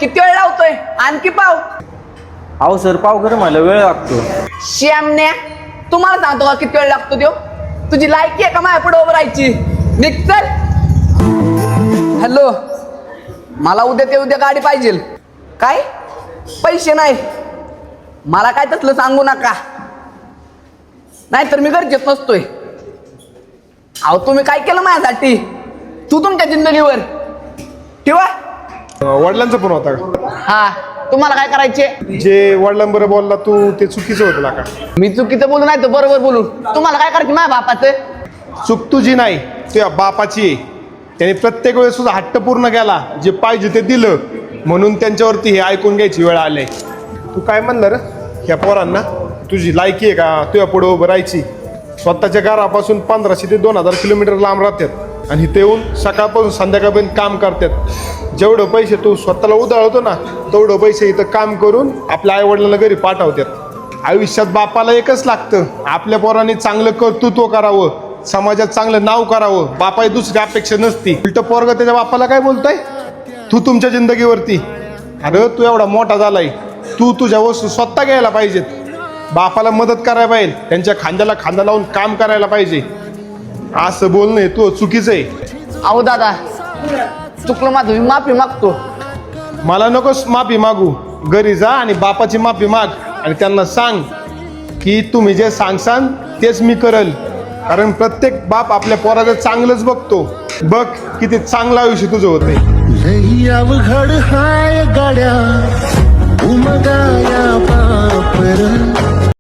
किती वेळ लावतोय? आणखी पाव. अहो सर, पाव गरम व्हायला वेळ लागतो. श्यामण्या, तुम्हाला सांगतो का किती वेळ लागतो त्यो? तुझी लायकी आहे का माझ्या पुढे उभं राहायची? निघ चल. हॅलो, मला उद्या ते उद्या गाडी पाहिजे. काय? पैसे नाही? मला काय तसलं सांगू नका, नाहीतर मी गरजेच नसतोय. अहो तुम्ही काय केलं माझ्यासाठी? तू तुमच्या जिंदगीवर ठेवा. वडिलांचा फोन होता का? हा, तुम्हाला काय करायचे? जे वडिलांबरोबर बोलला तू ते चुकीचं होतं का? मी चुकीचं बोलू नाही तर बरोबर बोलू. तुम्हाला काय करायचं माझ्या बापाचं? चूक तुझी नाही, तुझ्या बापाची आहे. त्याने प्रत्येक वेळेस तुझा हट्ट पूर्ण केला, जे पाहिजे ते दिलं, म्हणून त्यांच्यावरती हे ऐकून घ्यायची वेळ आली. तू काय म्हणलं रे ह्या पोरांना? तुझी लायकी आहे का तुझ्या पुढे उभं राहायची? स्वतःच्या घरापासून 1500 ते 2000 किलोमीटर लांब राहतात आणि इथे येऊन सकाळपासून संध्याकाळपर्यंत काम करतात. जेवढं पैसे तू स्वतःला उधळवतो ना, तेवढं पैसे इथं काम करून आपल्या आईवडिलांना घरी पाठवतात. आयुष्यात बापाला एकच लागतं, आपल्या पोरांनी चांगलं कर्तृत्व करावं, समाजात चांगलं नाव करावं. बापाही दुसरी अपेक्षा नसती. उलट पोरग त्याच्या बापाला काय बोलतोय? तू तुमच्या जिंदगीवरती, अरे तू एवढा मोठा झालाय, तू तुझ्या वस्तू स्वतः घ्यायला पाहिजेत, बापाला मदत करायला पाहिजे, त्यांच्या खांद्याला खांदा लावून काम करायला पाहिजे. असं बोलणं तू चुकीचं आहे. अहो दादा, चुकलं माझं, मी माफी मागतो. मला नकोस माफी मागू. घरी जा आणि बापाची माफी माग आणि त्यांना सांग की तुम्ही जे सांगसान तेच मी करल. कारण प्रत्येक बाप आपल्या पोराचं चांगलंच बघतो. बघ किती चांगलं आयुष्य तुझं होतंय. लई अवघड हाय गाड्या उमगाया पापर